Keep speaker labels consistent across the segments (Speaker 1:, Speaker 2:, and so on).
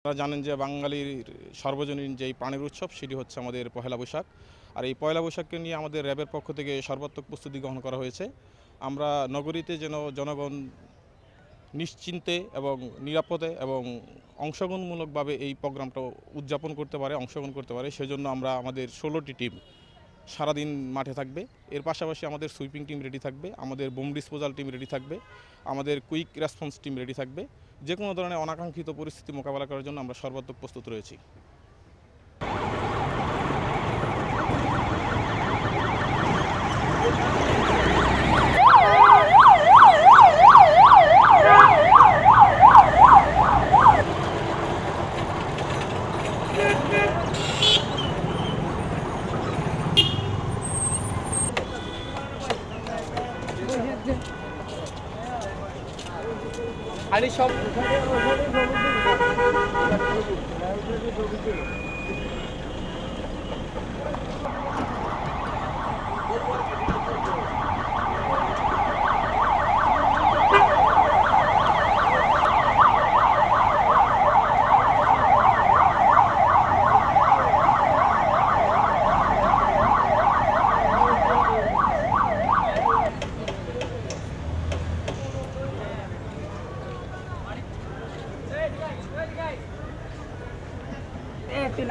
Speaker 1: আপনারা জানেন যে বাঙালির সর্বজনীন যেই প্রাণের উৎসব সেটি হচ্ছে আমাদের পহেলা বৈশাখ। আর এই পয়লা বৈশাখকে নিয়ে আমাদের র্যাবের পক্ষ থেকে সর্বাত্মক প্রস্তুতি গ্রহণ করা হয়েছে। আমরা নগরীতে যেন জনগণ নিশ্চিন্তে এবং নিরাপদে এবং অংশগ্রহণমূলকভাবে এই প্রোগ্রামটা উদযাপন করতে পারে, অংশগ্রহণ করতে পারে, সেজন্য আমরা আমাদের 16টি টিম সারাদিন মাঠে থাকবে। এর পাশাপাশি আমাদের সুইপিং টিম রেডি থাকবে, আমাদের বোম ডিসপোজাল টিম রেডি থাকবে, আমাদের কুইক রেসপন্স টিম রেডি থাকবে। যে কোনো ধরনের অনাকাঙ্ক্ষিত পরিস্থিতি মোকাবেলা করার জন্য আমরা সর্বাত্মক প্রস্তুত রয়েছি।
Speaker 2: आणि शॉप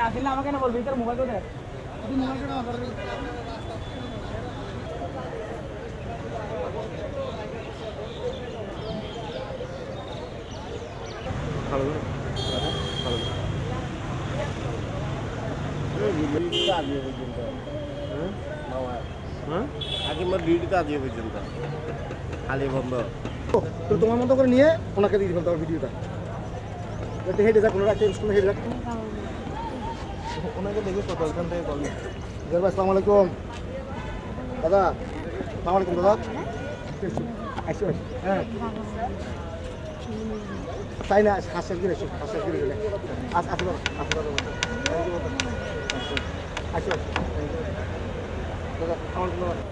Speaker 2: नासिल আমাকে না বলবি তোর মোবাইল কোথায় তুই মোবাইল কেন অর্ডার ভালো ভালো এই ভিডিওটা আগে পর্যন্ত মামা আগে আমার ভিডিওটা আগে পর্যন্ত খালি বন্ধ তো তোমার মতো করে নিয়ে ওনাকে দিয়ে দিবেন তার ভিডিওটা এটা হেডে যা কোনো রাখতে স্কুলে হেডে রাখতে ওনাকে দেখে তো ওখান থেকে কল দিই। আসসালামু আলাইকুম দাদা। আসসালামু আলাইকুম দাদা। আইসো হ্যাঁ তাই না হাসের গিরে হাসের গিরে গেলে আস আসো আসো দাদা আইসো দাদা আসসালামু আলাইকুম।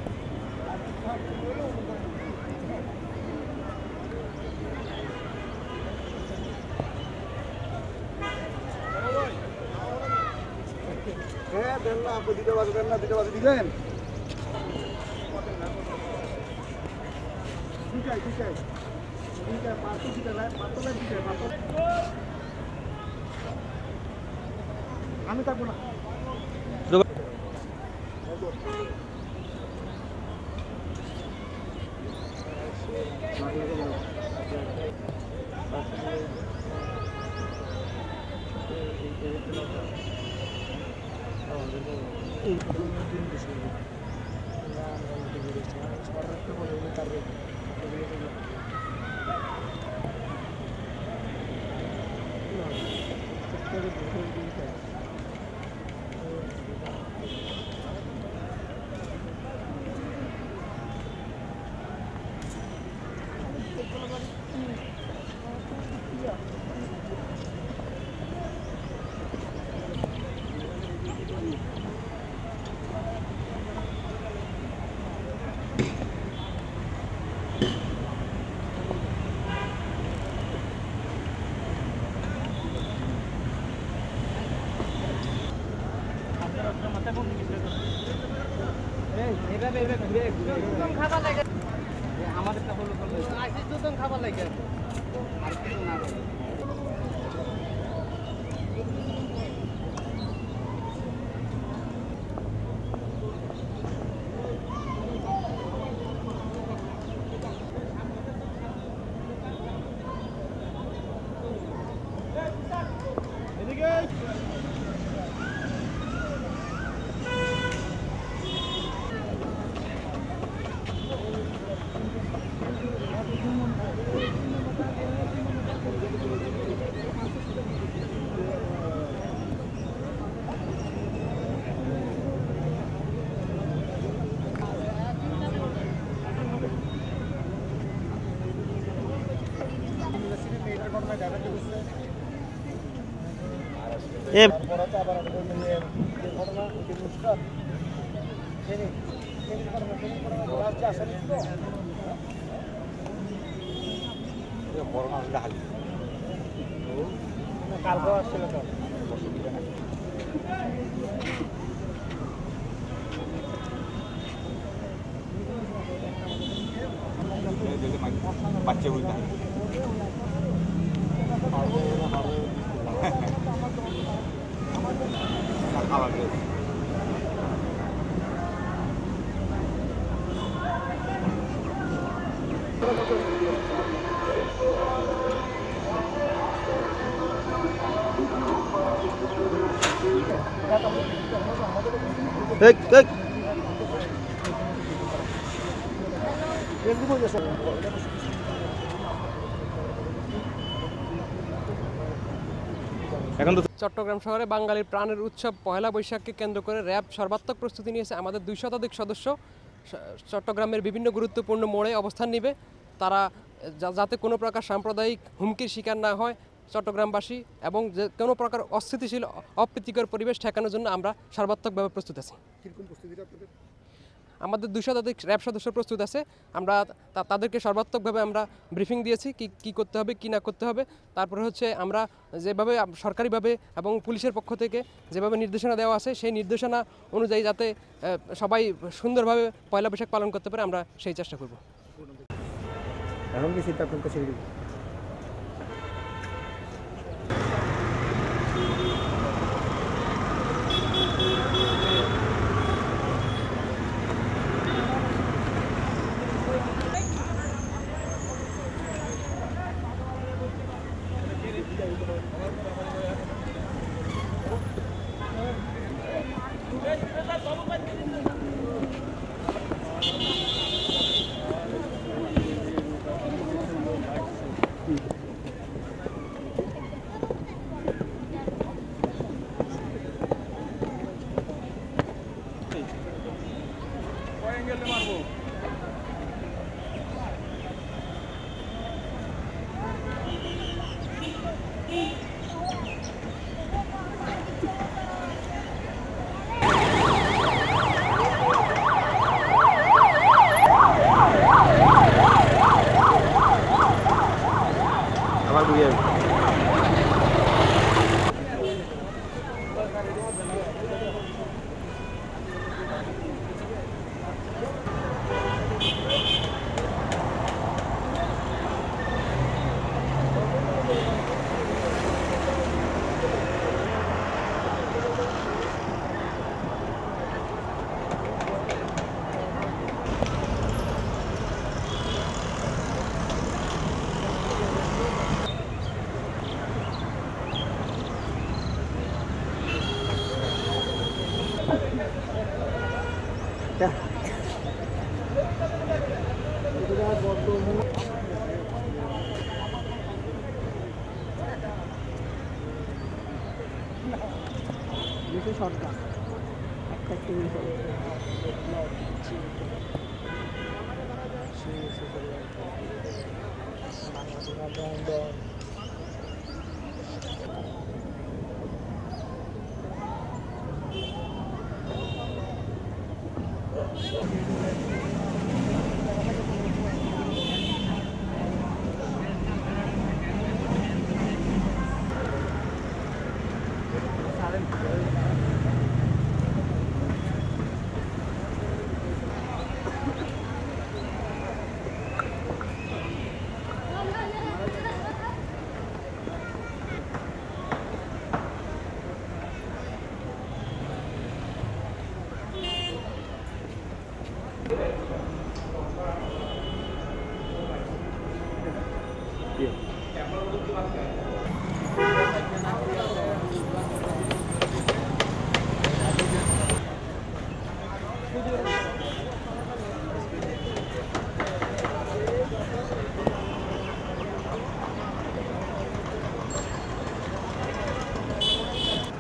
Speaker 2: হ্যাঁ দেন না আপনি দিতে পারবেন না দিতে পারবেন দিলেন ঠিক আছে ঠিক আছে ঠিক আছে পাঁচশো দিতে নাই পাঁচশো দিতে পাঁচশো আমি থাকবো না আমাদেরটা হলো আইসি দুজন খাবার লাগে আর কিছু না এদিকে এ বড় মাছ ডালি
Speaker 3: কালকেও আসছিল তো।
Speaker 4: বাচ্চা বলতে খাবার
Speaker 1: এখন তো
Speaker 5: চট্টগ্রাম শহরে বাঙালির প্রাণের উৎসব পহেলা বৈশাখকে কেন্দ্র করে র্যাব সর্বাত্মক প্রস্তুতি নিয়েছে। আমাদের 2 শতাধিক সদস্য চট্টগ্রামের বিভিন্ন গুরুত্বপূর্ণ মোড়ে অবস্থান নেবে। তারা যাতে কোনো প্রকার সাম্প্রদায়িক হুমকির শিকার না হয় চট্টগ্রামবাসী এবং যে কোনো প্রকার অস্থিতিশীল অপ্রীতিকর পরিবেশ ঠেকানোর জন্য আমরা সর্বাত্মকভাবে প্রস্তুত আছি। আমাদের 2 শতাধিক র্যাব সদস্য প্রস্তুত আছে। আমরা তাদেরকে সর্বাত্মকভাবে আমরা ব্রিফিং দিয়েছি কি করতে হবে কি না করতে হবে। তারপরে হচ্ছে আমরা যেভাবে সরকারিভাবে এবং পুলিশের পক্ষ থেকে যেভাবে নির্দেশনা দেওয়া আছে সেই নির্দেশনা অনুযায়ী যাতে সবাই সুন্দরভাবে পয়লা বৈশাখ পালন করতে পারে আমরা সেই চেষ্টা করব।
Speaker 2: এখন কি চিন্তা করতে শিখি আবার ঘুরে আসবো।
Speaker 3: সরকার একটা চুরি করে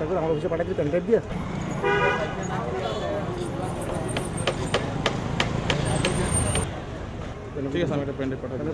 Speaker 3: তারপর আমার অফিসে পাঠাচ্ছি পেন ড্রাইভ দিয়ে
Speaker 1: ঠিক আছে আমি একটা পেন ড্রাইভ পাঠাবো।